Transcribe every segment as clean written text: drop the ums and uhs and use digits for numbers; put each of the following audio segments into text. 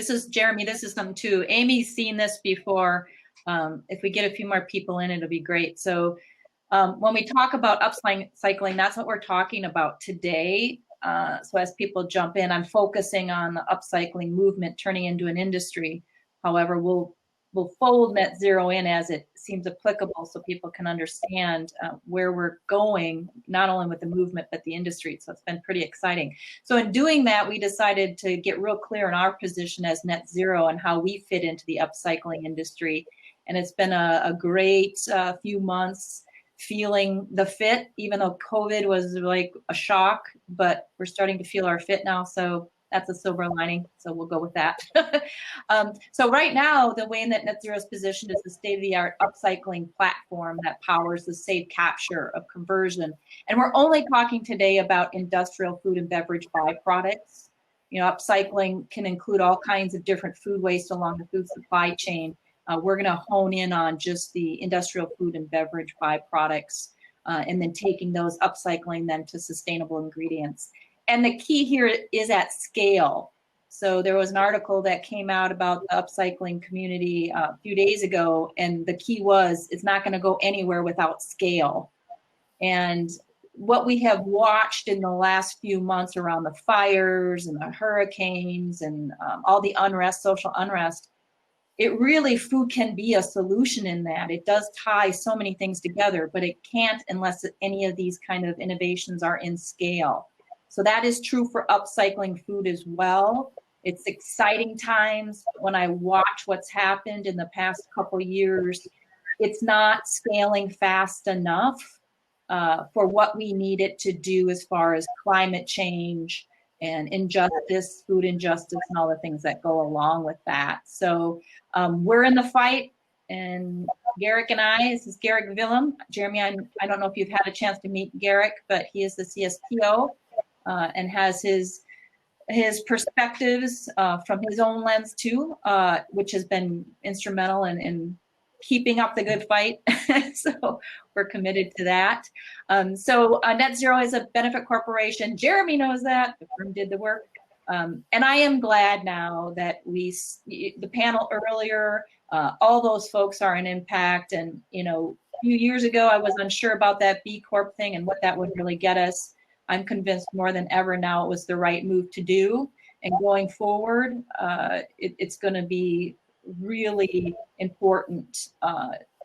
This is Jeremy. This is something too. Amy's seen this before. If we get a few more people in, it'll be great. So when we talk about upcycling, that's what we're talking about today. So as people jump in, I'm focusing on the upcycling movement turning into an industry. However, we'll fold net zero in as it seems applicable so people can understand where we're going, not only with the movement, but the industry. So it's been pretty exciting. So in doing that, we decided to get real clear in our position as net zero and how we fit into the upcycling industry. And it's been a great few months feeling the fit, even though COVID was like a shock, but we're starting to feel our fit now. So that's a silver lining. So we'll go with that. So right now, the way that Net Zero is positioned is the state-of-the-art upcycling platform that powers the safe capture of conversion. And we're only talking today about industrial food and beverage byproducts. You know, upcycling can include all kinds of different food waste along the food supply chain. We're going to hone in on just the industrial food and beverage byproducts, and then taking those, upcycling them to sustainable ingredients. And the key here is at scale. So there was an article that came out about the upcycling community a few days ago, and the key was it's not going to go anywhere without scale. And what we have watched in the last few months around the fires and the hurricanes and all the unrest, social unrest, it really, food can be a solution in that. It does tie so many things together, but it can't unless any of these kind of innovations are in scale. So that is true for upcycling food as well. It's exciting times. When I watch what's happened in the past couple years, it's not scaling fast enough for what we need it to do as far as climate change and injustice, food injustice, and all the things that go along with that. So we're in the fight, and Garrick and I, this is Garrick Villaume. Jeremy, I don't know if you've had a chance to meet Garrick, but he is the CSPO and has his perspectives from his own lens too, which has been instrumental in keeping up the good fight. So we're committed to that. So Net Zero is a benefit corporation. Jeremy knows that. The firm did the work. And I am glad now that the panel earlier, all those folks are an impact. And, you know, a few years ago, I was unsure about that B Corp thing and what that would really get us. I'm convinced more than ever now it was the right move to do. And going forward, it's going to be really important,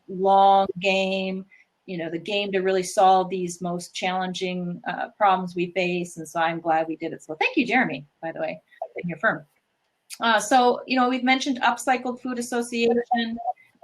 long game, you know, the game to really solve these most challenging problems we face. And so I'm glad we did it. So thank you, Jeremy, by the way, in your firm. So, you know, we've mentioned Upcycled Food Association.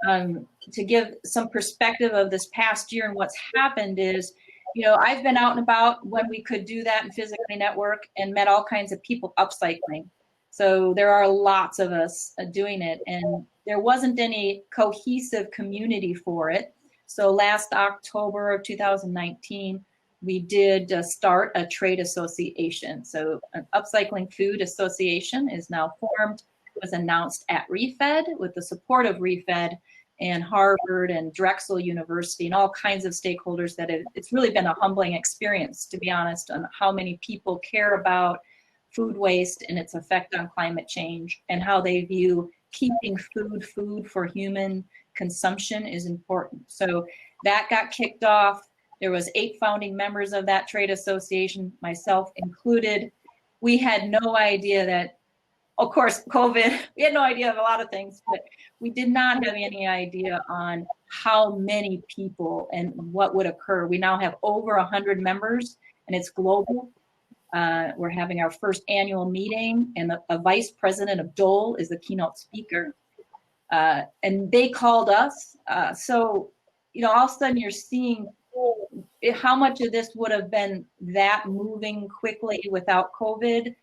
To give some perspective of this past year and what's happened is, you know, I've been out and about when we could do that and physically network and met all kinds of people upcycling. So there are lots of us doing it, and there wasn't any cohesive community for it. So last October of 2019, we did start a trade association. So an Upcycling Food Association is now formed. It was announced at ReFed with the support of ReFed and Harvard and Drexel University and all kinds of stakeholders. It's really been a humbling experience, to be honest, on how many people care about food waste and its effect on climate change, and how they view keeping food for human consumption is important. So that got kicked off. There was 8 founding members of that trade association, myself included. We had no idea that, of course, COVID, we had no idea of a lot of things, but we did not have any idea on how many people and what would occur. We now have over 100 members, and it's global. We're having our first annual meeting, and a vice president of Dole is the keynote speaker. And they called us. So, you know, all of a sudden you're seeing how much of this would have been that moving quickly without COVID.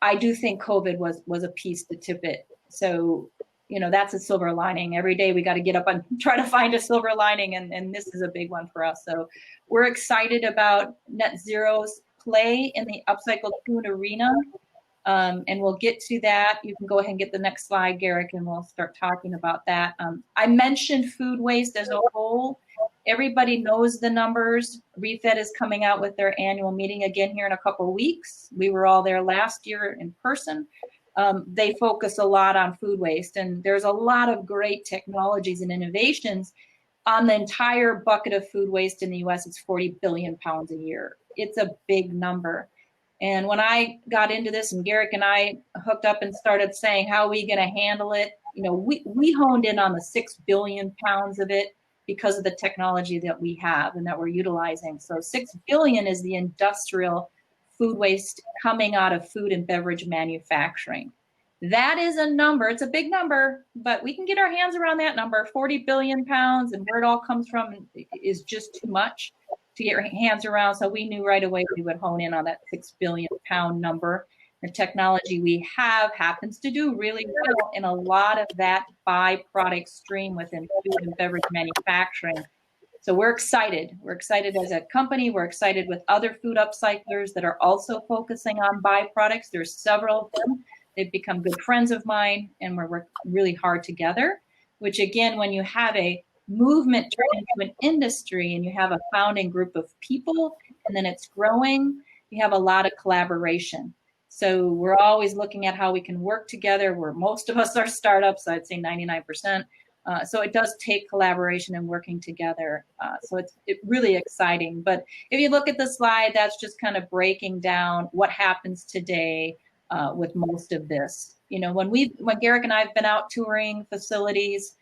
I do think COVID was a piece to tip it. So, you know, that's a silver lining. Every day we got to get up and try to find a silver lining, and this is a big one for us. So we're excited about Net Zero's play in the upcycled food arena, and we'll get to that. You can go ahead and get the next slide, Garrick, and we'll start talking about that. I mentioned food waste as a whole. Everybody knows the numbers. ReFed is coming out with their annual meeting again here in a couple of weeks. We were all there last year in person. they focus a lot on food waste. And there's a lot of great technologies and innovations on the entire bucket of food waste in the US. It's 40 billion pounds a year. It's a big number. And when I got into this and Garrick and I hooked up and started saying, how are we going to handle it? You know, we honed in on the 6 billion pounds of it because of the technology that we have and that we're utilizing. So 6 billion is the industrial food waste coming out of food and beverage manufacturing. That is a number. It's a big number, but we can get our hands around that number. 40 billion pounds, and where it all comes from is just too much to get your hands around. So we knew right away we would hone in on that 6 billion pound number. The technology we have happens to do really well in a lot of that byproduct stream within food and beverage manufacturing. So we're excited. We're excited as a company. We're excited with other food upcyclers that are also focusing on byproducts. There's several of them. They've become good friends of mine, and we're working really hard together, which again, when you have a movement turn into an industry and you have a founding group of people and then it's growing, you have a lot of collaboration. So we're always looking at how we can work together, where most of us are startups, I'd say 99%. So it does take collaboration and working together. So it's really exciting. But if you look at the slide, that's just kind of breaking down what happens today with most of this. You know, when Garrick and I have been out touring facilities,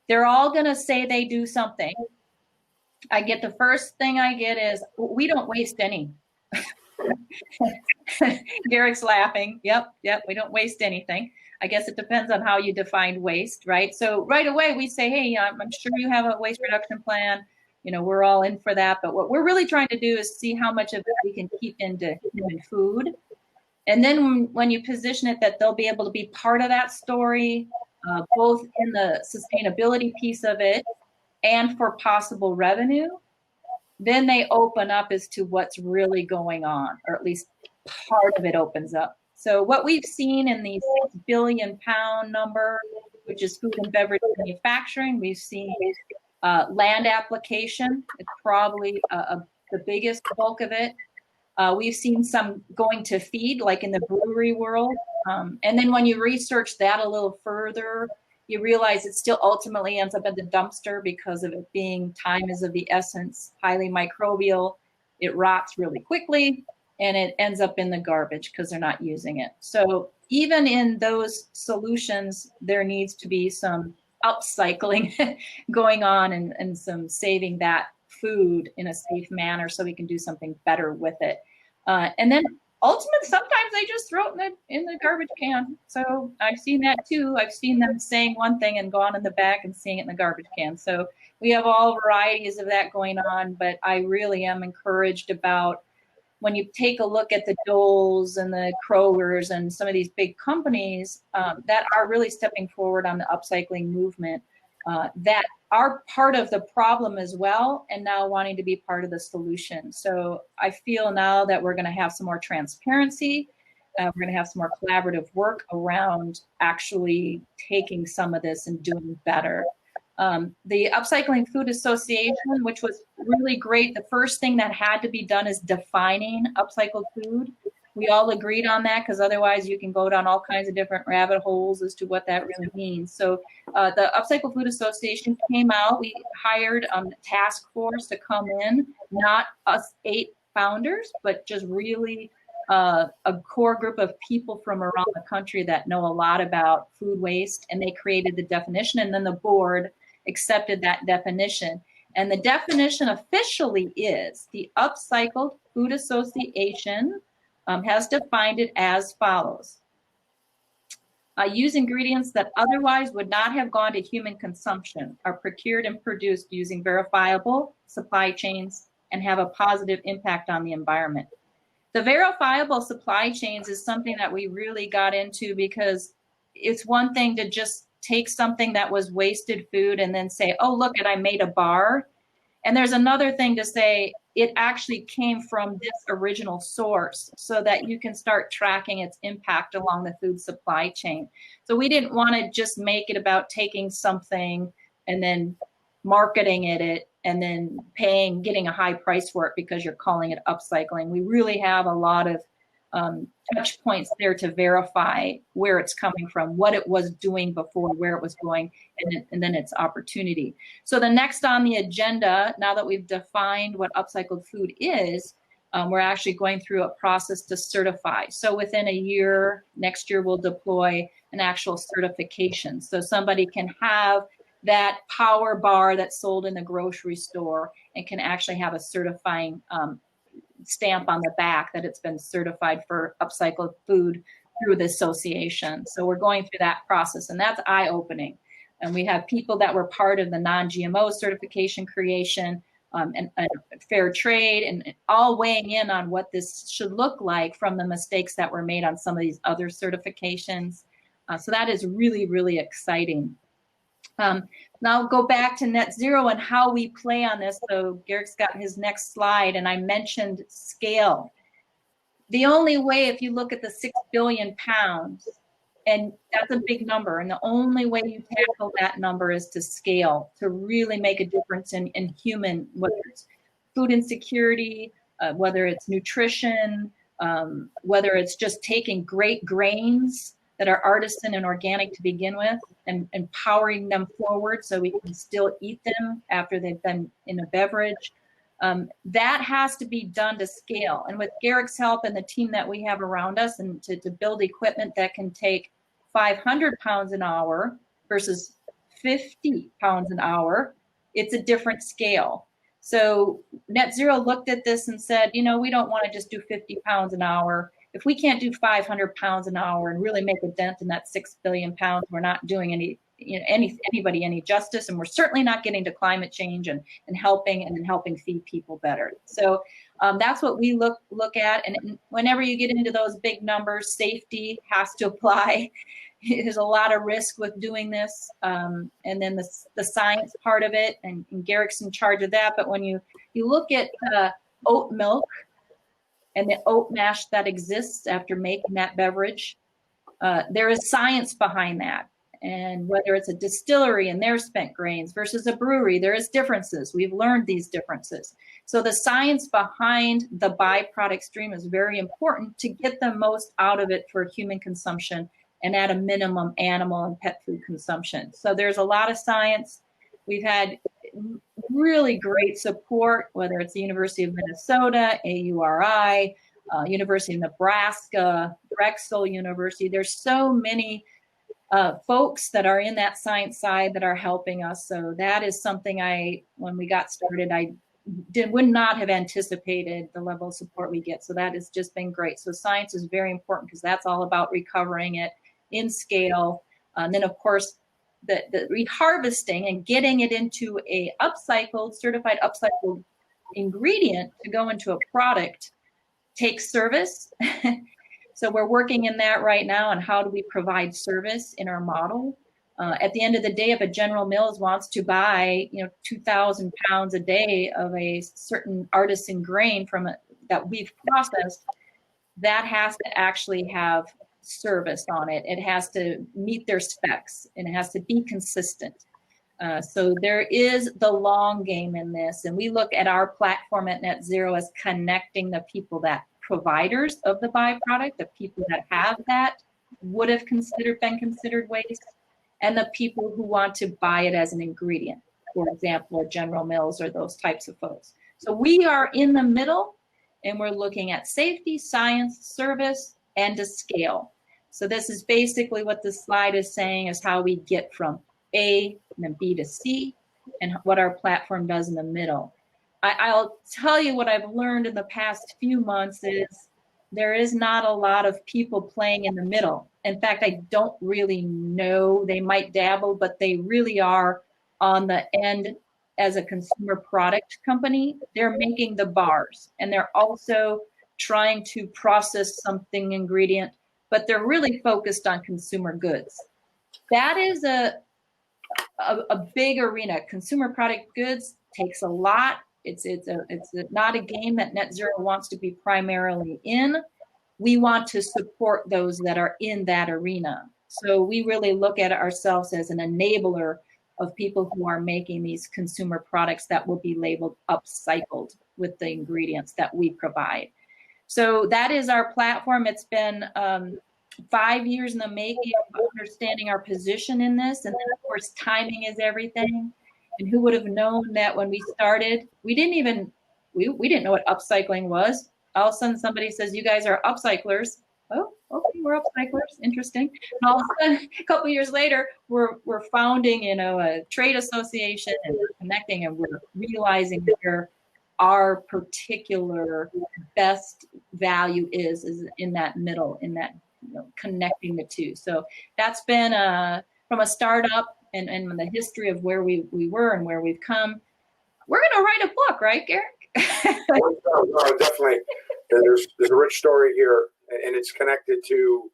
they're all going to say they do something. The first thing I get is, we don't waste any. Garrick's laughing. Yep, we don't waste anything. I guess it depends on how you define waste, right? So right away we say, hey, I'm sure you have a waste reduction plan. You know, we're all in for that. But what we're really trying to do is see how much of it we can keep into human food. And then when you position it that they'll be able to be part of that story, both in the sustainability piece of it and for possible revenue, then they open up as to what's really going on, or at least part of it opens up. So what we've seen in the 6 billion pound number, which is food and beverage manufacturing, we've seen land application. It's probably the biggest bulk of it. We've seen some going to feed, like in the brewery world. And then when you research that a little further, you realize it still ultimately ends up at the dumpster because of it being time is of the essence, highly microbial. It rots really quickly, and it ends up in the garbage because they're not using it. So even in those solutions, there needs to be some upcycling going on and some saving that food in a safe manner so we can do something better with it. And then ultimately, sometimes they just throw it in the garbage can. So I've seen that too. I've seen them saying one thing and gone in the back and seeing it in the garbage can. So we have all varieties of that going on, but I really am encouraged about when you take a look at the Doles and the Krogers and some of these big companies that are really stepping forward on the upcycling movement, that are part of the problem as well, and now wanting to be part of the solution. So I feel now that we're going to have some more transparency. We're going to have some more collaborative work around actually taking some of this and doing better. The Upcycling Food Association, which was really great, the first thing that had to be done is defining upcycled food. We all agreed on that because otherwise you can go down all kinds of different rabbit holes as to what that really means. So the Upcycled Food Association came out. We hired a task force to come in, not us 8 founders, but just really a core group of people from around the country that know a lot about food waste, and they created the definition, and then the board accepted that definition. And the definition officially is the Upcycled Food Association has defined it as follows. Use ingredients that otherwise would not have gone to human consumption, are procured and produced using verifiable supply chains, and have a positive impact on the environment. The verifiable supply chains is something that we really got into because it's one thing to just take something that was wasted food and then say, oh, look, I made a bar. And there's another thing to say, it actually came from this original source so that you can start tracking its impact along the food supply chain. So we didn't want to just make it about taking something and then marketing it and then getting a high price for it because you're calling it upcycling. We really have a lot of touch points there to verify where it's coming from, what it was doing before, where it was going, and then its opportunity. So the next on the agenda, now that we've defined what upcycled food is, we're actually going through a process to certify. So within a year, next year, we'll deploy an actual certification. So somebody can have that power bar that's sold in the grocery store and can actually have a certifying stamp on the back that it's been certified for upcycled food through the association. So we're going through that process, and that's eye-opening. And we have people that were part of the non-GMO certification creation, and fair trade, and all weighing in on what this should look like from the mistakes that were made on some of these other certifications. So that is really, really exciting. Now go back to net zero and how we play on this. So Garrick's got his next slide, and I mentioned scale. The only way, if you look at the 6 billion pounds, and that's a big number, and the only way you tackle that number is to scale, to really make a difference in human, whether it's food insecurity, whether it's nutrition, whether it's just taking great grains that are artisan and organic to begin with and empowering them forward so we can still eat them after they've been in a beverage. That has to be done to scale. And with Garrick's help and the team that we have around us, and to build equipment that can take 500 pounds an hour versus 50 pounds an hour, it's a different scale. So Net Zero looked at this and said, you know, we don't want to just do 50 pounds an hour. If we can't do 500 pounds an hour and really make a dent in that 6 billion pounds, we're not doing anybody any justice, and we're certainly not getting to climate change and helping feed people better. So that's what we look at. And whenever you get into those big numbers, safety has to apply. There's a lot of risk with doing this, and then the science part of it, and Garrick's in charge of that. But when you look at oat milk and the oat mash that exists after making that beverage, there is science behind that. And whether it's a distillery and their spent grains versus a brewery, there is differences. We've learned these differences. So the science behind the byproduct stream is very important to get the most out of it for human consumption and at a minimum animal and pet food consumption. So there's a lot of science. We've had really great support, whether it's the University of Minnesota, AURI, University of Nebraska, Drexel University. There's so many folks that are in that science side that are helping us. So that is something when we got started, I would not have anticipated the level of support we get. So that has just been great. So science is very important because that's all about recovering it in scale. And then of course, the reharvesting and getting it into a certified upcycled ingredient to go into a product takes service. So we're working in that right now on how do we provide service in our model. At the end of the day, if a General Mills wants to buy, 2,000 pounds a day of a certain artisan grain that we've processed, that has to actually have service on it. It has to meet their specs, and it has to be consistent. So there is the long game in this, and we look at our platform at Net Zero as connecting the people that providers of the byproduct, the people that have that would have been considered waste, and the people who want to buy it as an ingredient, for example, or General Mills or those types of folks. So we are in the middle, and we're looking at safety, science, service, and to scale. So this is basically what this slide is saying, is how we get from A and then B to C, and what our platform does in the middle. I'll tell you what I've learned in the past few months is there is not a lot of people playing in the middle. In fact, I don't really know. They might dabble, but they really are on the end as a consumer product company. They're making the bars, and they're also trying to process something ingredient, but they're really focused on consumer goods. That is a big arena. Consumer product goods takes a lot. It's not a game that Net Zero wants to be primarily in. We want to support those that are in that arena. So we really look at ourselves as an enabler of people who are making these consumer products that will be labeled upcycled with the ingredients that we provide. So that is our platform. It's been 5 years in the making of understanding our position in this. And then, of course, timing is everything. And who would have known that when we started, we didn't know what upcycling was. All of a sudden, somebody says, "You guys are upcyclers." Oh, okay, we're upcyclers. Interesting. And all of a sudden, a couple of years later, we're founding, a trade association, and we're connecting, and we're realizing where our particular best value is in that middle, in that connecting the two. So that's been from a startup and the history of where we were and where we've come. We're going to write a book, right, Garrick? No, definitely. There's a rich story here, and it's connected to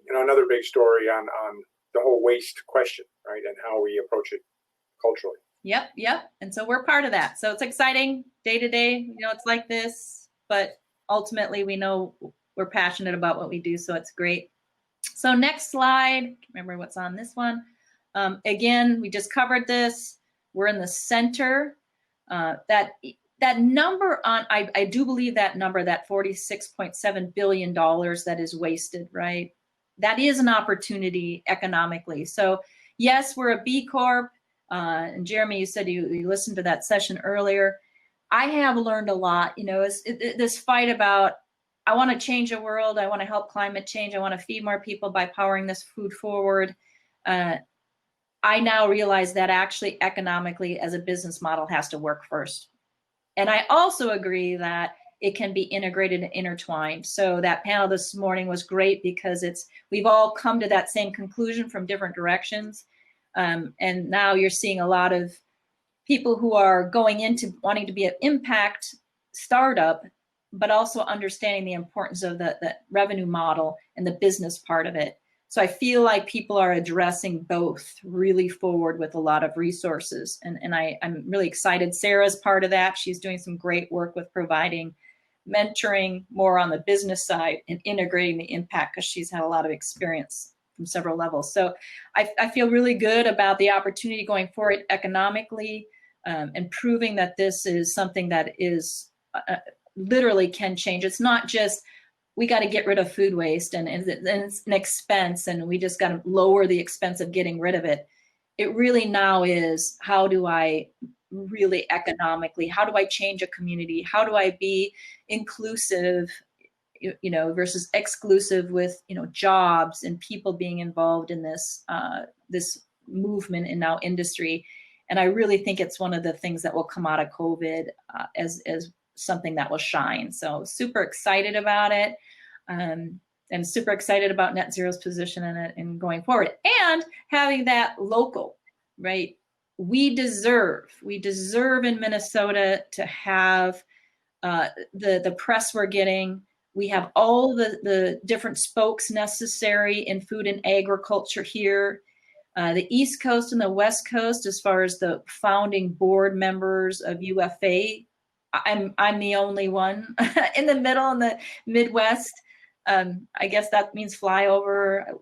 another big story on the whole waste question, right, and how we approach it culturally. Yep. And so we're part of that. So it's exciting day to day. It's like this, but ultimately we know we're passionate about what we do. So it's great. So next slide. Remember what's on this one. Again, we just covered this. We're in the center. That number I do believe that number, that $46.7 billion that is wasted, right? That is an opportunity economically. So yes, we're a B Corp. And Jeremy, you said you listened to that session earlier. I have learned a lot, this fight about, I want to change the world. I want to help climate change. I want to feed more people by powering this food forward. I now realize that actually economically as a business model has to work first. And I also agree that it can be integrated and intertwined. So that panel this morning was great because we've all come to that same conclusion from different directions. And now you're seeing a lot of people who are going into wanting to be an impact startup, but also understanding the importance of the revenue model and the business part of it. So I feel like people are addressing both really forward with a lot of resources. And I'm really excited. Sarah's part of that. She's doing some great work with providing mentoring more on the business side and integrating the impact because she's had a lot of experience from several levels. So I feel really good about the opportunity going forward economically and proving that this is something that is literally can change. It's not just we got to get rid of food waste and it's an expense and we just got to lower the expense of getting rid of it. It really now is, how do I really economically, how do I change a community? How do I be inclusive, versus exclusive with, jobs and people being involved in this, this movement in now industry. And I really think it's one of the things that will come out of COVID as something that will shine. So super excited about it. And super excited about Net Zero's position in it and going forward and having that local, right? We deserve in Minnesota to have the press we're getting. We have all the different spokes necessary in food and agriculture here. The East Coast and the West Coast, as far as the founding board members of UFA, I'm the only one in the middle in the Midwest. I guess that means flyover.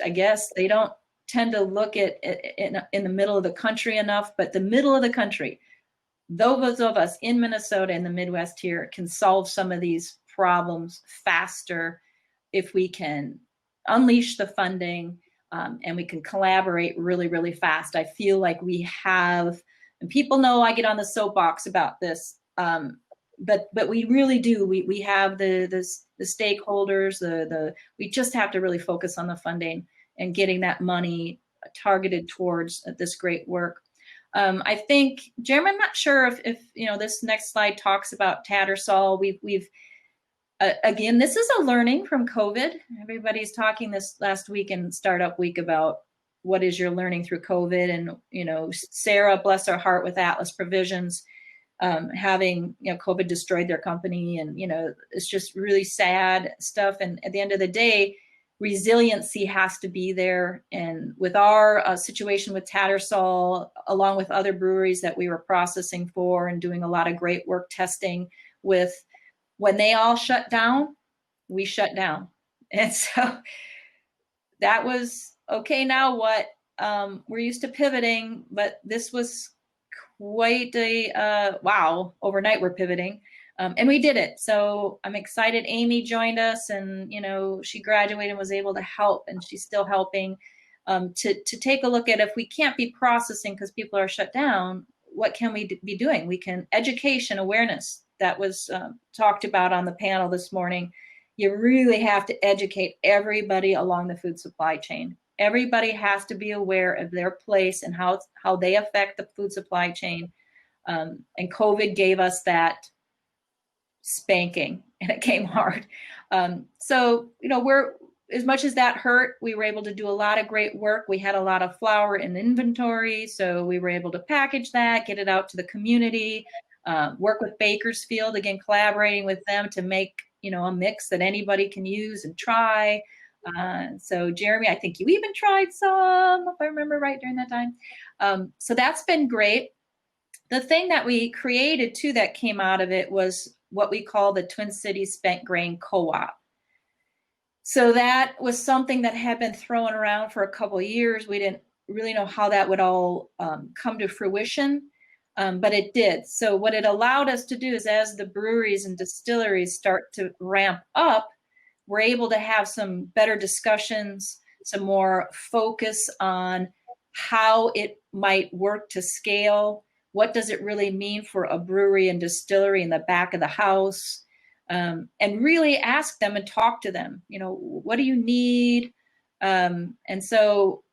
I guess they don't tend to look at in the middle of the country enough, but the middle of the country, those of us in Minnesota and the Midwest here can solve some of these problems faster if we can unleash the funding and we can collaborate really, really fast. I feel like we have, and people know I get on the soapbox about this, but we really do. We have the stakeholders. We just have to really focus on the funding and getting that money targeted towards this great work. I think, Jeremy, I'm not sure if this next slide talks about Tattersall. We've again, this is a learning from COVID. Everybody's talking this last week in Startup Week about what is your learning through COVID, and Sarah, bless her heart, with Atlas Provisions, having COVID destroyed their company, and it's just really sad stuff. And at the end of the day, resiliency has to be there. And with our situation with Tattersall, along with other breweries that we were processing for and doing a lot of great work testing with, when they all shut down, we shut down. And so that was okay. Now what? We're used to pivoting, but this was quite a wow. Overnight we're pivoting. And we did it. So I'm excited. Amy joined us, and she graduated and was able to help, and she's still helping to take a look at, if we can't be processing because people are shut down, what can we be doing? We can education, awareness, that was talked about on the panel this morning. You really have to educate everybody along the food supply chain. Everybody has to be aware of their place and how they affect the food supply chain. And COVID gave us that spanking, and it came hard. So, we're, as much as that hurt, we were able to do a lot of great work. We had a lot of flour in inventory, so we were able to package that, get it out to the community, work with Bakersfield, again, collaborating with them to make, a mix that anybody can use and try. So Jeremy, I think you even tried some, if I remember right, during that time. So that's been great. The thing that we created too that came out of it was what we call the Twin Cities Spent Grain Co-op. So that was something that had been thrown around for a couple of years. We didn't really know how that would all come to fruition, but it did. So what it allowed us to do is, as the breweries and distilleries start to ramp up, we're able to have some better discussions, some more focus on how it might work to scale. What does it really mean for a brewery and distillery in the back of the house? And really ask them and talk to them. What do you need? And so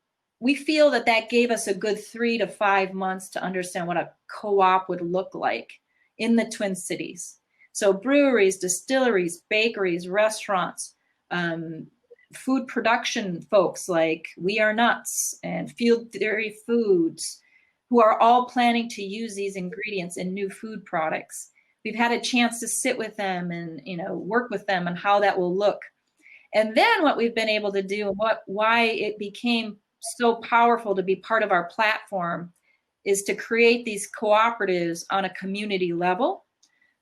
we feel that gave us a good 3 to 5 months to understand what a co-op would look like in the Twin Cities. So breweries, distilleries, bakeries, restaurants, food production folks like We Are Nuts and Field Theory Foods, who are all planning to use these ingredients in new food products. We've had a chance to sit with them and work with them on how that will look. And then what we've been able to do, and why it became so powerful to be part of our platform, is to create these cooperatives on a community level.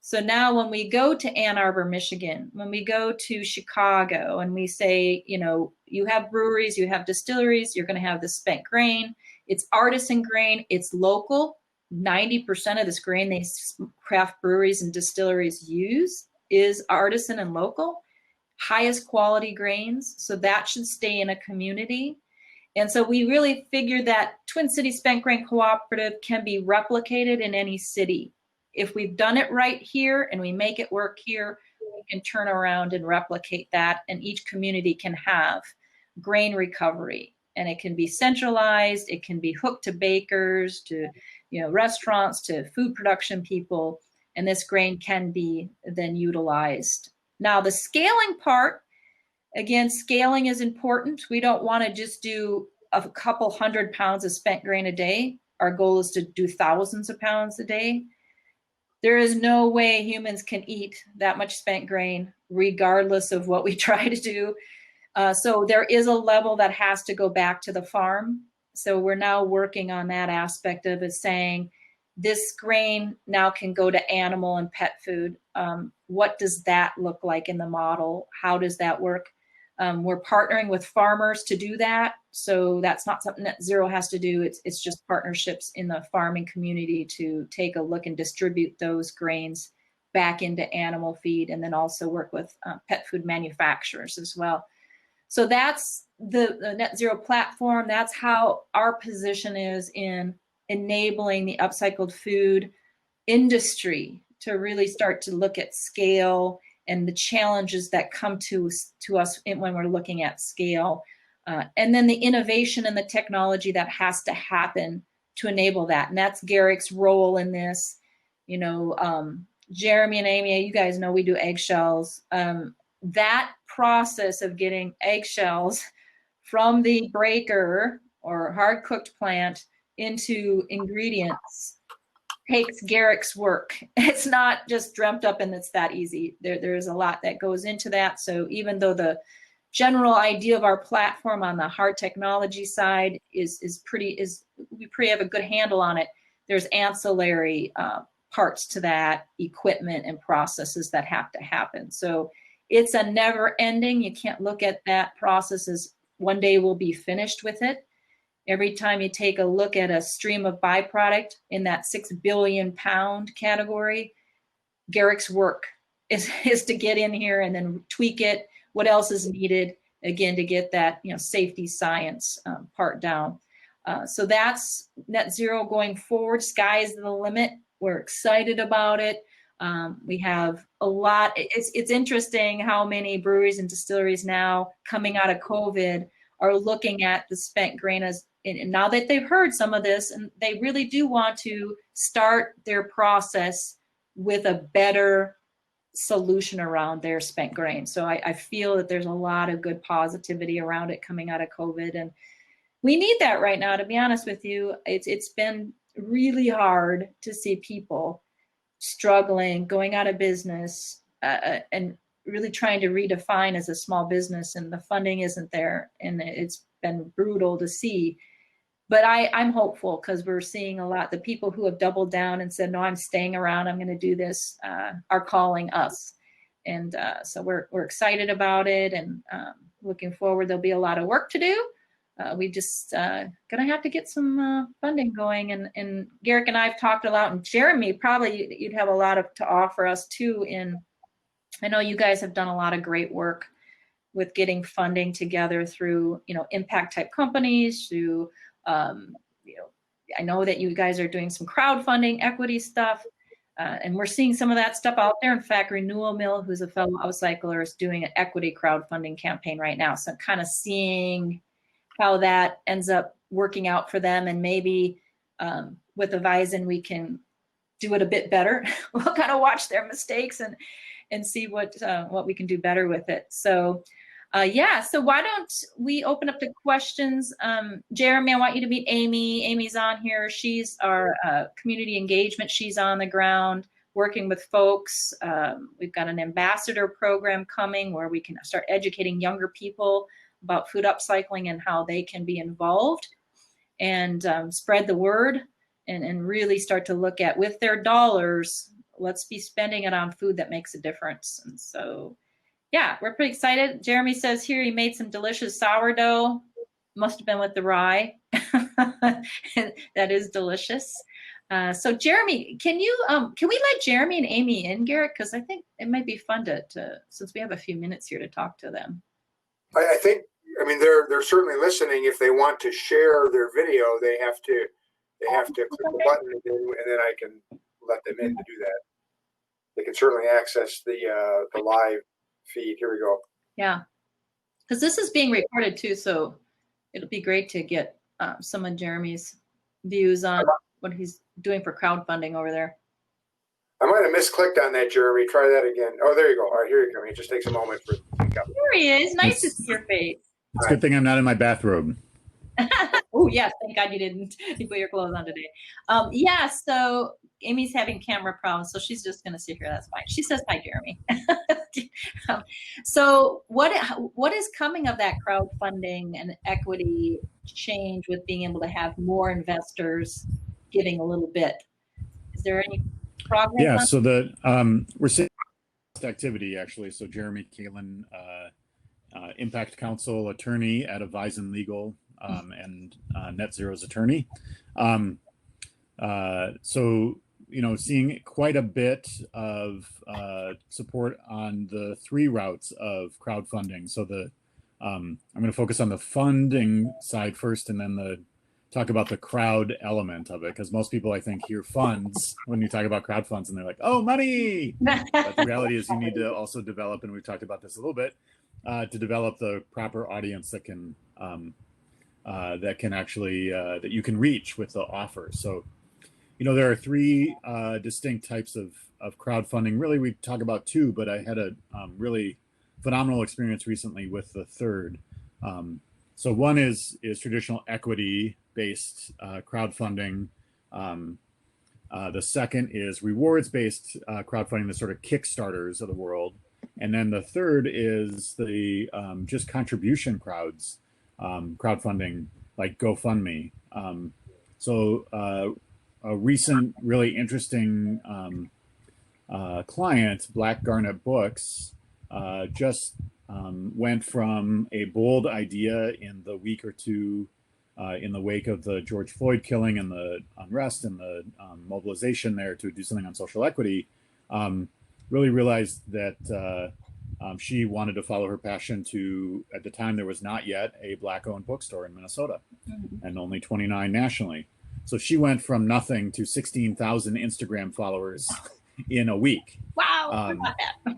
So now when we go to Ann Arbor, Michigan, when we go to Chicago, and we say, you have breweries, you have distilleries, you're going to have the spent grain. It's artisan grain, it's local. 90% of this grain these craft breweries and distilleries use is artisan and local, highest quality grains. So that should stay in a community. And so we really figured that Twin Cities Spent Grain Cooperative can be replicated in any city. If we've done it right here and we make it work here, we can turn around and replicate that, and each community can have grain recovery. And it can be centralized, it can be hooked to bakers, to restaurants, to food production people, and this grain can be then utilized. Now the scaling part, again, scaling is important. We don't want to just do a couple 100 pounds of spent grain a day. Our goal is to do thousands of pounds a day. There is no way humans can eat that much spent grain, regardless of what we try to do. So there is a level that has to go back to the farm. So we're now working on that aspect of it, saying this grain now can go to animal and pet food. What does that look like in the model? How does that work? We're partnering with farmers to do that. So that's not something Net Zero has to do. It's just partnerships in the farming community to take a look and distribute those grains back into animal feed, and then also work with pet food manufacturers as well. So that's the Net Zero platform. That's how our position is in enabling the upcycled food industry to really start to look at scale and the challenges that come to us when we're looking at scale. And then the innovation and the technology that has to happen to enable that. And that's Garrick's role in this. Jeremy and Amy, you guys know we do eggshells. That process of getting eggshells from the breaker or hard cooked plant into ingredients takes Garrick's work. It's not just dreamt up and it's that easy. There's a lot that goes into that. So even though the general idea of our platform on the hard technology side we pretty have a good handle on it, there's ancillary parts to that, equipment and processes that have to happen. So it's a never ending. You can't look at that process as one day we'll be finished with it. Every time you take a look at a stream of byproduct in that 6 billion pound category, Garrick's work is to get in here and then tweak it. What else is needed, again, to get that, you know, safety science part down. So that's net zero going forward. Sky is the limit. We're excited about it. We have a lot. It's interesting how many breweries and distilleries now coming out of COVID are looking at the spent grain as, and now that they've heard some of this, and they really do want to start their process with a better solution around their spent grain. So I feel that there's a lot of good positivity around it coming out of COVID, and we need that right now, to be honest with you. It's been really hard to see people struggling, going out of business, and really trying to redefine as a small business, and the funding isn't there, and it's been brutal to see. But I'm hopeful, because we're seeing a lot. The people who have doubled down and said, no, I'm staying around, I'm going to do this, are calling us. And so we're excited about it, and looking forward. There'll be a lot of work to do. We just going to have to get some funding going. And Garrick and I have talked a lot, and Jeremy, probably you'd have a lot to offer us too. I know you guys have done a lot of great work with getting funding together through, you know, impact type companies, through, you know, I know that you guys are doing some crowdfunding equity stuff, and we're seeing some of that stuff out there. In fact, Renewal Mill, who's a fellow upcycler, is doing an equity crowdfunding campaign right now. So I'm kind of seeing how that ends up working out for them, and maybe with Avisen we can do it a bit better. We'll kind of watch their mistakes and see what we can do better with it. So yeah, so why don't we open up to questions? Jeremy, I want you to meet Amy. Amy's on here. She's our community engagement. She's on the ground working with folks. We've got an ambassador program coming where we can start educating younger people about food upcycling and how they can be involved and spread the word, and really start to look at, with their dollars, let's be spending it on food that makes a difference. And so, yeah, we're pretty excited. Jeremy says here he made some delicious sourdough. Must have been with the rye. That is delicious. So Jeremy, can we let Jeremy and Amy in, Garrick? Because I think it might be fun to since we have a few minutes here to talk to them. I think, I mean, they're certainly listening. If they want to share their video, they have to click the button, and then I can let them in to do that. They can certainly access the live feed. Here we go. Yeah, because this is being recorded too, so it'll be great to get some of Jeremy's views on what he's doing for crowdfunding over there. I might have misclicked on that, Jeremy. Try that again. Oh, there you go. All right, here you come. It just takes a moment for it to pick up. There he is. Nice to see your face. It's a good thing I'm not in my bathrobe. Oh, yes. Thank God you didn't. You put your clothes on today. Yeah, so Amy's having camera problems, so she's just going to sit here. That's fine. She says, hi, Jeremy. So what is coming of that crowdfunding and equity change with being able to have more investors giving a little bit? Is there any progress? Yeah, so we're seeing activity, actually. So Jeremy Kalin, Impact Council attorney at Avisen Legal, and Net Zero's attorney. So, you know, seeing quite a bit of support on the three routes of crowdfunding. So I'm going to focus on the funding side first, and then talk about the crowd element of it, because most people, I think, hear funds when you talk about crowd funds and they're like, oh, money. But the reality is you need to also develop, and we've talked about this a little bit, to develop the proper audience that can actually that you can reach with the offer. So, you know, there are three distinct types of crowdfunding. Really, we talk about two, but I had a really phenomenal experience recently with the third. So one is traditional equity-based crowdfunding. The second is rewards-based crowdfunding, the sort of Kickstarters of the world. And then the third is the just contribution crowdfunding, like GoFundMe. A recent really interesting client, Black Garnet Books, just went from a bold idea in the week or two in the wake of the George Floyd killing and the unrest and the mobilization there to do something on social equity, really realized that she wanted to follow her passion to, at the time, there was not yet a Black-owned bookstore in Minnesota, and only 29 nationally. So she went from nothing to 16,000 Instagram followers in a week. Wow.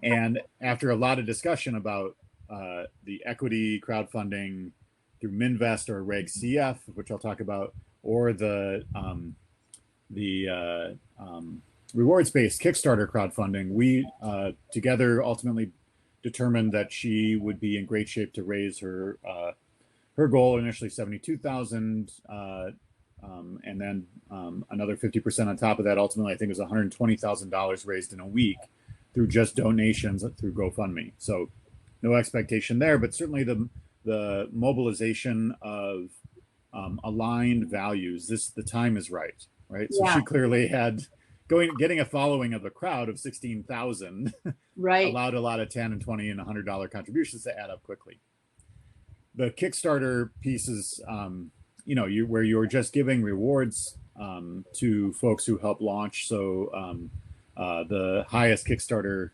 And after a lot of discussion about the equity crowdfunding through Minvest or Reg CF, which I'll talk about, or the rewards-based Kickstarter crowdfunding, we together ultimately determined that she would be in great shape to raise her goal, initially 72,000, and then another 50% on top of that. Ultimately, I think it was $120,000 raised in a week through just donations through GoFundMe. So no expectation there, but certainly the mobilization of aligned values. The time is right? So she clearly had getting a following of a crowd of 16,000 allowed a lot of $10 and $20 and $100 contributions to add up quickly. The Kickstarter pieces, where you're just giving rewards to folks who help launch. So the highest Kickstarter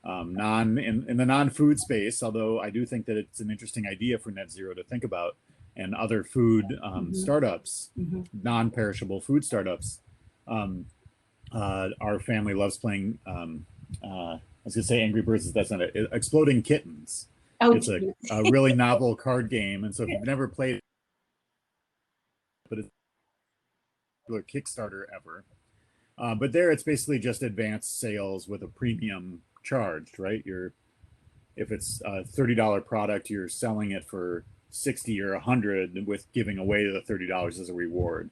in the non-food space, although I do think that it's an interesting idea for Net Zero to think about, and other food startups, non-perishable food startups. Our family loves playing, I was gonna say Angry Birds, that's not it, Exploding Kittens. It's a really novel card game. And so if you've never played it, but it's a Kickstarter ever. But there it's basically just advanced sales with a premium charged, right? If it's a $30 product, you're selling it for 60 or 100 with giving away the $30 as a reward.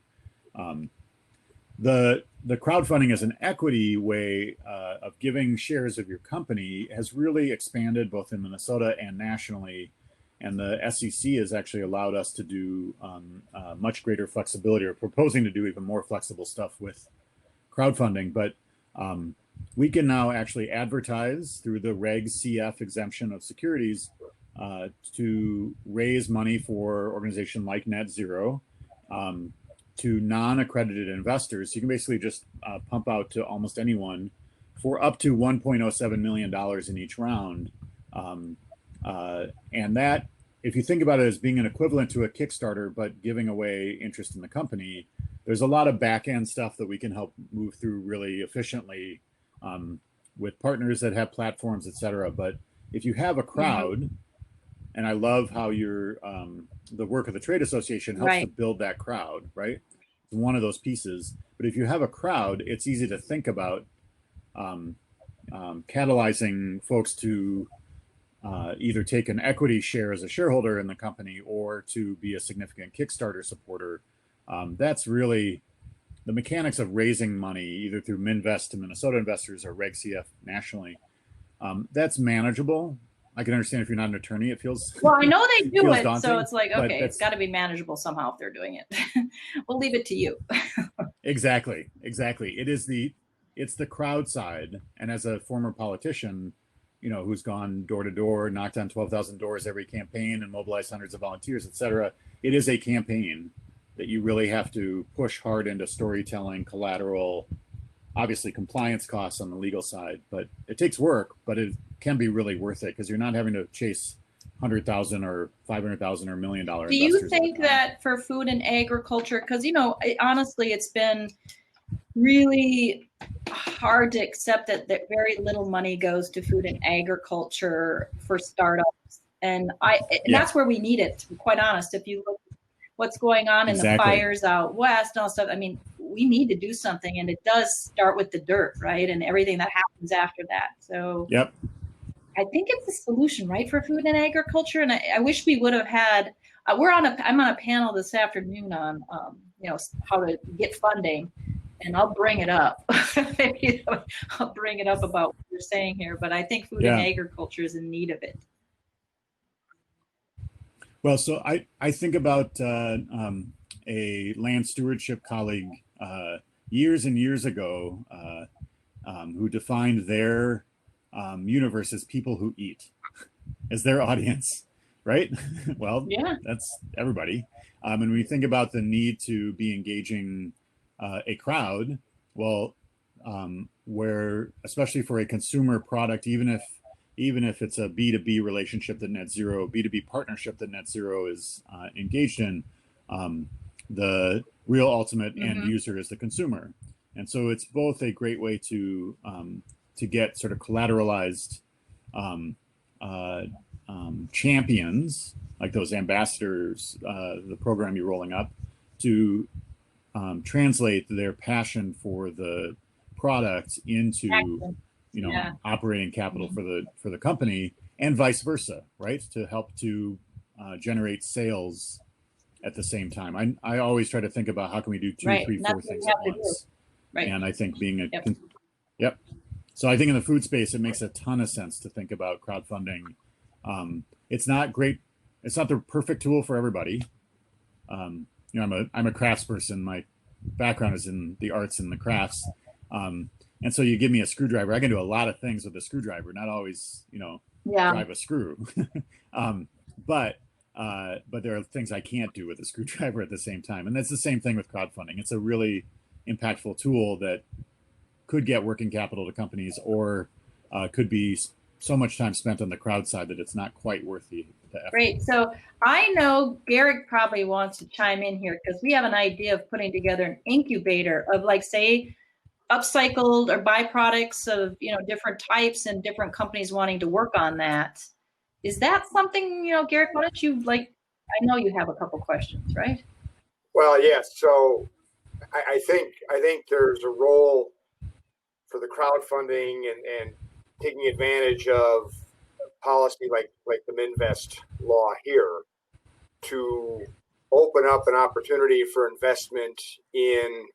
The crowdfunding as an equity way of giving shares of your company has really expanded both in Minnesota and nationally. And the SEC has actually allowed us to do much greater flexibility, or proposing to do even more flexible stuff with crowdfunding. But we can now actually advertise through the Reg CF exemption of securities to raise money for an organization like Net Zero to non-accredited investors. You can basically just pump out to almost anyone for up to $1.07 million in each round. And that, if you think about it as being an equivalent to a Kickstarter, but giving away interest in the company, there's a lot of back-end stuff that we can help move through really efficiently with partners that have platforms, et cetera. But if you have a crowd, and I love how the work of the trade association helps to build that crowd, right? It's one of those pieces. But if you have a crowd, it's easy to think about catalyzing folks to either take an equity share as a shareholder in the company or to be a significant Kickstarter supporter. That's really the mechanics of raising money, either through Minvest to Minnesota investors or Reg CF nationally. That's manageable. I can understand if you're not an attorney, it feels well, I know they do it, daunting, so it's like, okay, it's got to be manageable somehow if they're doing it. We'll leave it to you. Exactly. It's the crowd side. And as a former politician, who's gone door to door, knocked on 12,000 doors every campaign and mobilized hundreds of volunteers, et cetera, it is a campaign that you really have to push hard into storytelling, collateral, obviously compliance costs on the legal side, but it takes work, but it can be really worth it because you're not having to chase 100,000 or 500,000 or $1 million. Do you think that for food and agriculture, because honestly, it's been really hard to accept that very little money goes to food and agriculture for startups, and that's where we need it, to be quite honest. If you look at what's going on in the fires out west and all stuff, I mean, we need to do something, and it does start with the dirt, right? And everything that happens after that. So I think it's a solution, right, for food and agriculture. And I wish we would have had, I'm on a panel this afternoon on, how to get funding, and I'll bring it up. I'll bring it up about what you're saying here, but I think food and agriculture is in need of it. Well, so I think about a land stewardship colleague years and years ago who defined their universe as people who eat as their audience, right? Well, that's everybody. And when we think about the need to be engaging a crowd, well, where, especially for a consumer product, even if it's a B2B relationship that Net Zero, B2B partnership that Net Zero is engaged in, the real ultimate end user is the consumer. And so it's both a great way to get sort of collateralized champions, like those ambassadors, the program you're rolling up, to translate their passion for the product into operating capital for the company, and vice versa, right? To help to generate sales at the same time. I always try to think about how can we do two, three, four things at once. Right. And I think being yep. So I think in the food space, it makes a ton of sense to think about crowdfunding. It's not great. It's not the perfect tool for everybody. I'm a craftsperson. My background is in the arts and the crafts. And so you give me a screwdriver, I can do a lot of things with a screwdriver, not always, drive a screw. But there are things I can't do with a screwdriver at the same time. And that's the same thing with crowdfunding. It's a really impactful tool that could get working capital to companies, or could be so much time spent on the crowd side that it's not quite worth the effort. Great. So I know Garrick probably wants to chime in here, because we have an idea of putting together an incubator of, like, say, upcycled or byproducts of, different types and different companies wanting to work on that. Is that something, Garrick, why don't you, I know you have a couple questions, right? Well, yes. So I think there's a role for the crowdfunding and taking advantage of policy like the Minvest law here to open up an opportunity for investment in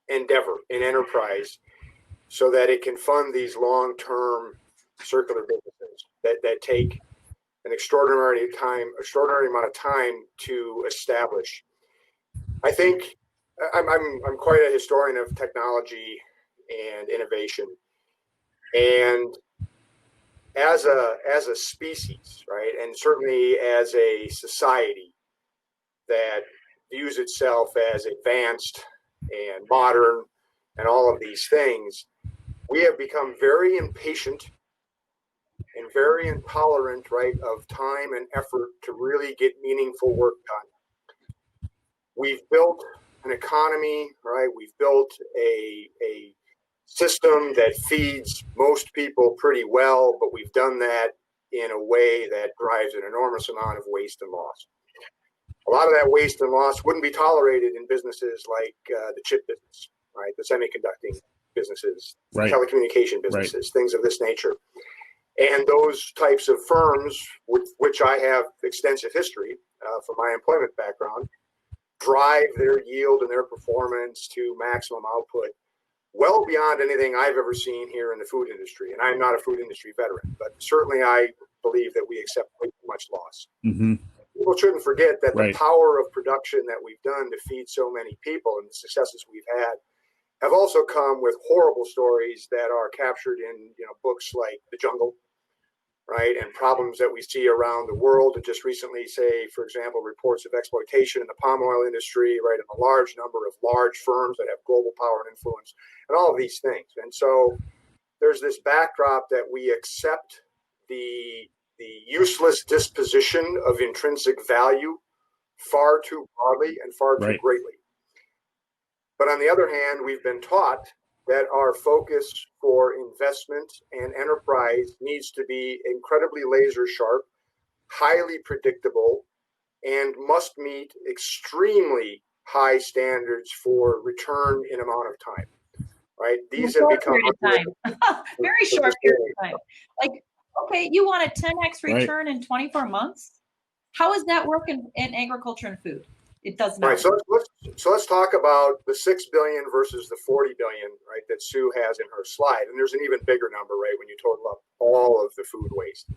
endeavor, in enterprise, so that it can fund these long-term circular businesses that take an extraordinary amount of time to establish. I think I'm quite a historian of technology and innovation, and as a species, right, and certainly as a society that views itself as advanced and modern and all of these things, we have become very impatient and very intolerant, right, of time and effort to really get meaningful work done. We've built an economy, right? We've built a system that feeds most people pretty well, but we've done that in a way that drives an enormous amount of waste and loss. A lot of that waste and loss wouldn't be tolerated in businesses like the chip business, right? The semiconducting businesses, right, telecommunication businesses, right, things of this nature. And those types of firms, with which I have extensive history from my employment background, drive their yield and their performance to maximum output well beyond anything I've ever seen here in the food industry. And I'm not a food industry veteran, but certainly I believe that we accept way too much loss. Mm-hmm. People shouldn't forget that the power of production that we've done to feed so many people and the successes we've had have also come with horrible stories that are captured in books like The Jungle, right, and problems that we see around the world. And just recently, say, for example, reports of exploitation in the palm oil industry, right, and a large number of large firms that have global power and influence, and all of these things. And so there's this backdrop that we accept the useless disposition of intrinsic value far too broadly and far too greatly. But on the other hand, we've been taught that our focus for investment and enterprise needs to be incredibly laser sharp, highly predictable, and must meet extremely high standards for return in amount of time. Right? These have become very short period of time. Like, okay, you want a 10x return in 24 months? How does that work in agriculture and food? It does not. Right. So let's talk about the 6 billion versus the 40 billion, right, that Sue has in her slide. And there's an even bigger number, right, when you total up all of the food waste.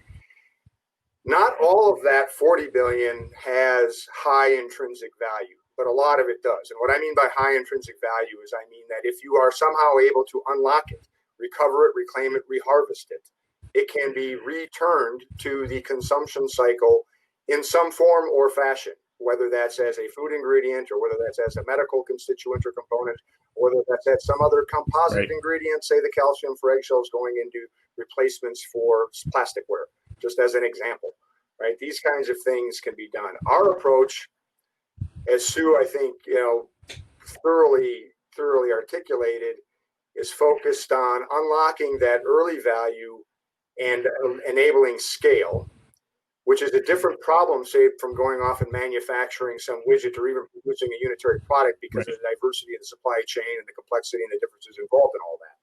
Not all of that 40 billion has high intrinsic value, but a lot of it does. And what I mean by high intrinsic value is, I mean that if you are somehow able to unlock it, recover it, reclaim it, reharvest it, it can be returned to the consumption cycle in some form or fashion, whether that's as a food ingredient or whether that's as a medical constituent or component whether that's at some other composite Right. ingredient, say the calcium for eggshells going into replacements for plasticware, just as an example, right? These kinds of things can be done. Our approach, as Sue, I think, thoroughly articulated, is focused on unlocking that early value and enabling scale, which is a different problem, say, from going off and manufacturing some widget or even producing a unitary product, because Right. of the diversity of the supply chain and the complexity and the differences involved in all that.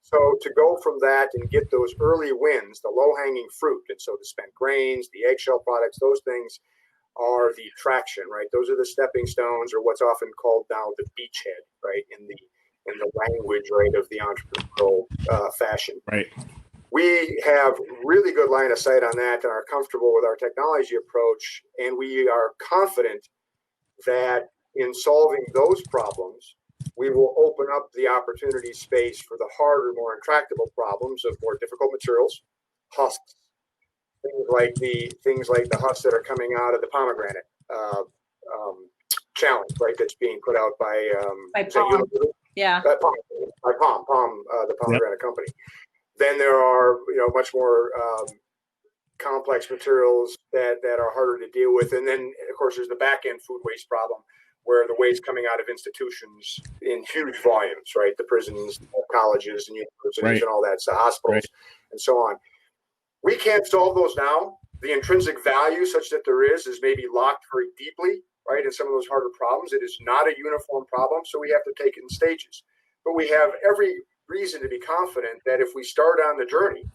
So to go from that and get those early wins, the low-hanging fruit, and so the spent grains, the eggshell products, those things are the traction, right? Those are the stepping stones, or what's often called now the beachhead, right? In the language, right, of the entrepreneurial fashion. Right. We have really good line of sight on that and are comfortable with our technology approach. And we are confident that in solving those problems, we will open up the opportunity space for the harder, more intractable problems of more difficult materials, husks, things like the husks that are coming out of the pomegranate challenge, right? That's being put out by Palm. Yeah. By Palm, the pomegranate company. Then there are much more complex materials that are harder to deal with, and then of course there's the back end food waste problem, where the waste coming out of institutions in huge volumes, right? The prisons, colleges, and universities, Right. and all that, so hospitals, Right. and so on. We can't solve those now. The intrinsic value, such that there is maybe locked very deeply, right? In some of those harder problems, it is not a uniform problem, so we have to take it in stages. But we have every reason to be confident that if we start on the journey,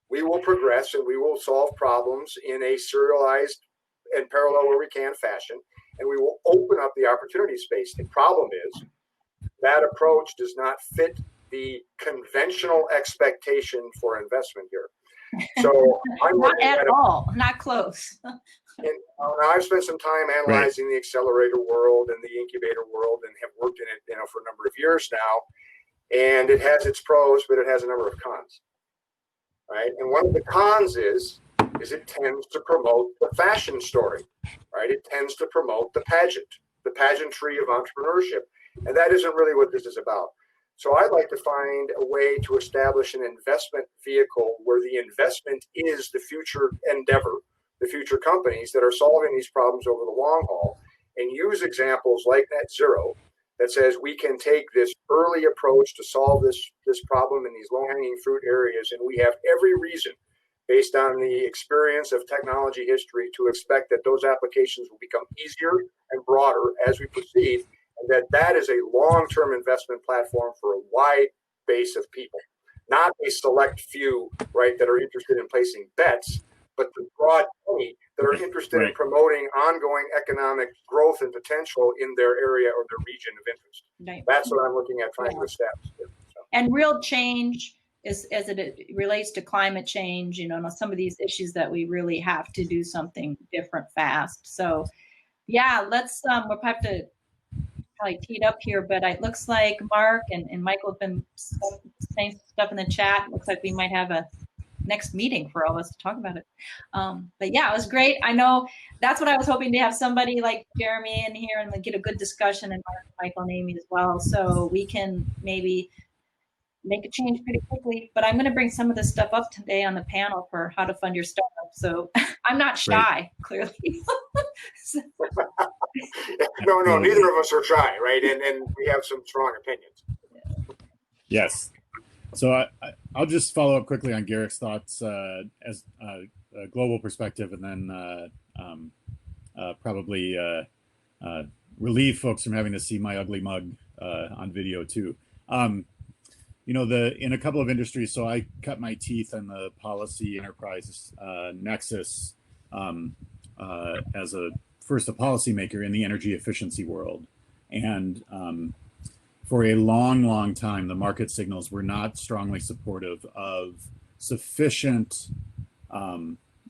we will progress and we will solve problems in a serialized and parallel where we can fashion, and we will open up the opportunity space. The problem is that approach does not fit the conventional expectation for investment here. So I'm Not looking at all, not close. and I've spent some time analyzing the accelerator world and the incubator world, and have worked in it, for a number of years now. And it has its pros, but it has a number of cons, right? And one of the cons is it tends to promote the fashion story, right? It tends to promote the pageantry of entrepreneurship, and that isn't really what this is about. So I'd like to find a way to establish an investment vehicle where the investment is the future endeavor, the future companies that are solving these problems over the long haul, and use examples like Net Zero that says we can take this early approach to solve this problem in these low-hanging fruit areas, and we have every reason, based on the experience of technology history, to expect that those applications will become easier and broader as we proceed, and that is a long-term investment platform for a wide base of people, not a select few, right, that are interested in placing bets, but the broad many that are interested in promoting ongoing economic growth and potential in their area or their region of interest. Right. That's what I'm looking at trying to establish. So. And real change is, as it relates to climate change, some of these issues that we really have to do something different fast. So yeah, we'll have to probably teed up here, but it looks like Mark and Michael have been saying stuff in the chat. Looks like we might have a next meeting for all of us to talk about it. But yeah, it was great. I know that's what I was hoping to have somebody like Jeremy in here and get a good discussion, and Mark, Michael, and Amy as well, so we can maybe make a change pretty quickly. But I'm going to bring some of this stuff up today on the panel for how to fund your startup. So I'm not shy, clearly. No, neither of us are shy, right? And we have some strong opinions. Yes. So I'll just follow up quickly on Garrick's thoughts as a global perspective, and then probably relieve folks from having to see my ugly mug on video too. In a couple of industries, so I cut my teeth on the policy enterprise nexus as a policymaker in the energy efficiency world. And for a long time, the market signals were not strongly supportive of sufficient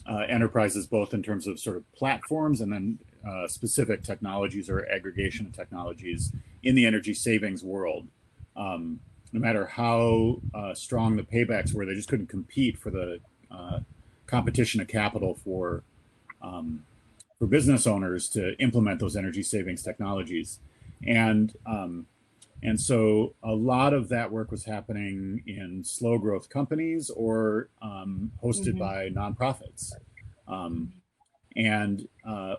enterprises, both in terms of sort of platforms and then specific technologies or aggregation of technologies in the energy savings world. No matter how strong the paybacks were, they just couldn't compete for the competition of capital for business owners to implement those energy savings technologies. And And so a lot of that work was happening in slow growth companies or hosted by nonprofits. And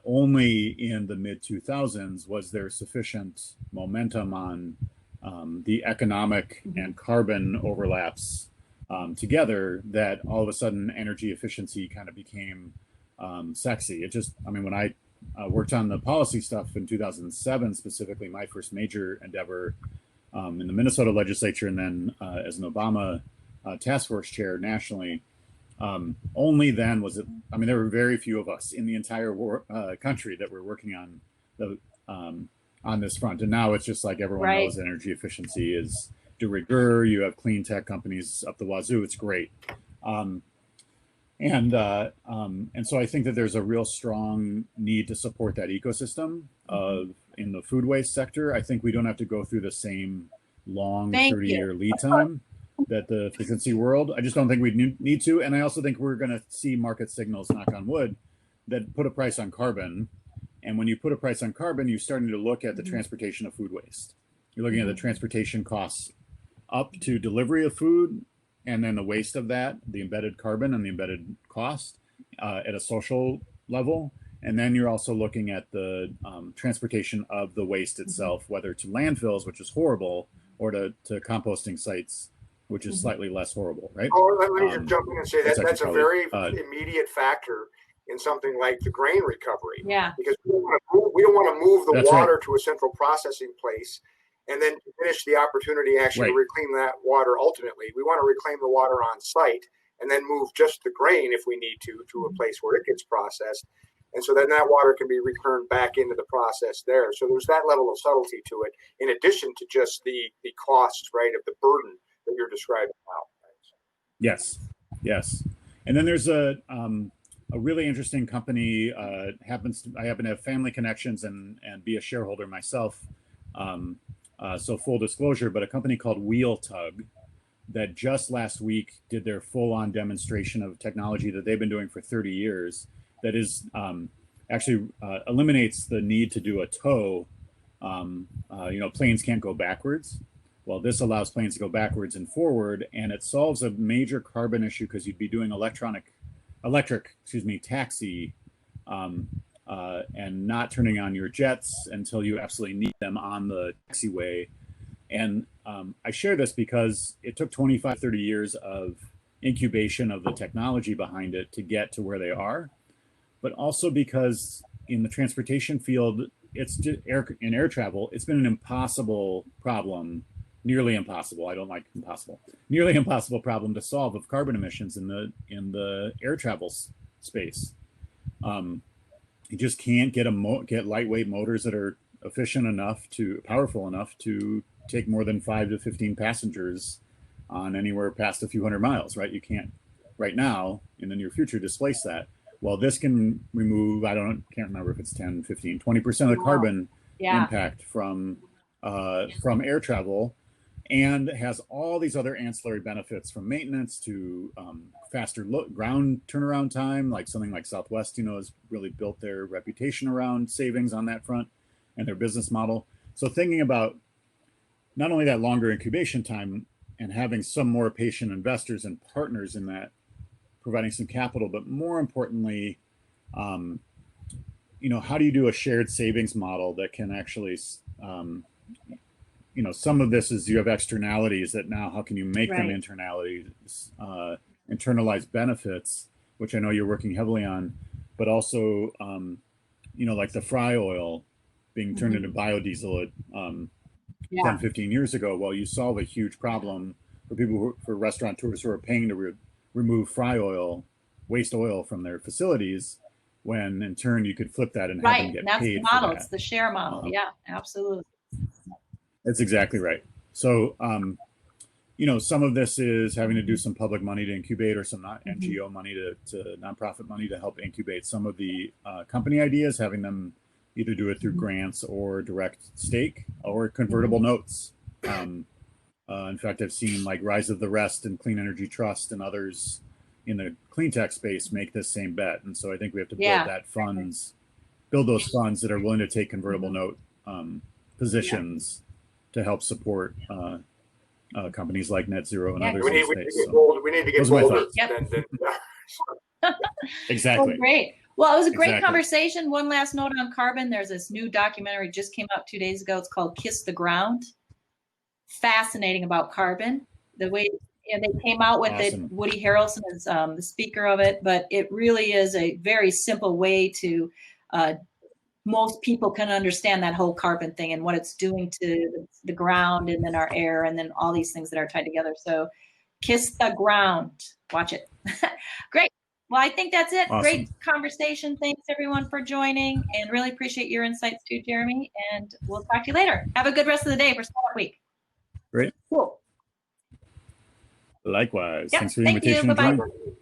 only in the mid 2000s was there sufficient momentum on the economic and carbon overlaps together that all of a sudden energy efficiency kind of became sexy. It just, I mean, when I worked on the policy stuff in 2007, specifically my first major endeavor in the Minnesota legislature, and then as an Obama task force chair nationally, only then was it, I mean, there were very few of us in the entire country that were working on the on this front. And now it's just like everyone knows energy efficiency is de rigueur. You have clean tech companies up the wazoo. It's great. And so I think that there's a real strong need to support that ecosystem in the food waste sector. I think we don't have to go through the same long 30-year lead time that the efficiency world. I just don't think we need to. And I also think we're going to see market signals, knock on wood, that put a price on carbon. And when you put a price on carbon, you're starting to look at the transportation of food waste. You're looking at the transportation costs up to delivery of food, and then the waste of that, the embedded carbon and the embedded cost at a social level. And then you're also looking at the transportation of the waste itself, whether to landfills, which is horrible, or to composting sites, which is slightly less horrible, right? Oh, let me just jump in and say that's a very immediate factor in something like the grain recovery. Yeah. Because we don't want to move the water to a central processing place and then finish the opportunity actually to reclaim that water ultimately. We want to reclaim the water on site and then move just the grain, if we need to a place where it gets processed. And so then that water can be returned back into the process there. So there's that level of subtlety to it, in addition to just the costs, right, of the burden that you're describing now. Yes, yes. And then there's a really interesting company. I happen to have family connections and be a shareholder myself. So full disclosure, but a company called Wheel Tug that just last week did their full-on demonstration of technology that they've been doing for 30 years. That is actually eliminates the need to do a tow. Planes can't go backwards. Well, this allows planes to go backwards and forward, and it solves a major carbon issue because you'd be doing electric taxi and not turning on your jets until you absolutely need them on the taxiway. And I share this because it took 25, 30 years of incubation of the technology behind it to get to where they are, but also because in the transportation field, in air travel, it's been an impossible problem, nearly impossible. I don't like impossible, nearly impossible problem to solve of carbon emissions in the air travel space. You just can't get lightweight motors that are efficient enough powerful enough to take more than 5 to 15 passengers on anywhere past a few hundred miles, right? You can't right now in the near future displace that. Well, this can remove, can't remember if it's 10, 15, 20% of the carbon impact from air travel, and has all these other ancillary benefits from maintenance to faster ground turnaround time, like something like Southwest, has really built their reputation around savings on that front and their business model. So thinking about not only that longer incubation time and having some more patient investors and partners in that, providing some capital, but more importantly, how do you do a shared savings model that can actually, some of this is you have externalities that now, how can you make them internalities, internalized benefits, which I know you're working heavily on, but also, like the fry oil being turned into biodiesel at 10, 15 years ago. Well, you solve a huge problem for restaurateurs who are paying to remove fry oil, waste oil from their facilities, when in turn you could flip that and have them get that's paid the model. for that. It's the share model. Yeah, absolutely. That's exactly right. So, some of this is having to do some public money to incubate, or some NGO money to nonprofit money to help incubate some of the company ideas, having them either do it through grants or direct stake or convertible notes. In fact, I've seen like Rise of the Rest and Clean Energy Trust and others in the clean tech space make this same bet. And so I think we have to build those funds that are willing to take convertible note positions to help support companies like Net Zero and Yeah. others We in need, the we need to space. get So, bolder. We need to get those are my bolder thoughts. Yep. exactly. Oh, great. Well, it was a great Exactly. conversation. One last note on carbon. There's this new documentary just came out 2 days ago. It's called Kiss the Ground. Fascinating about carbon. The way and they came out with Awesome. it. Woody Harrelson is the speaker of it, but it really is a very simple way to most people can understand that whole carbon thing and what it's doing to the ground and then our air and then all these things that are tied together. So Kiss the Ground. Watch it. Great. Well, I think that's it. Awesome. Great conversation. Thanks everyone for joining and really appreciate your insights too, Jeremy. And we'll talk to you later. Have a good rest of the day for Startup Week. Great. Cool. Likewise. Yep. Thanks for the Thank you. invitation to Bye-bye. join.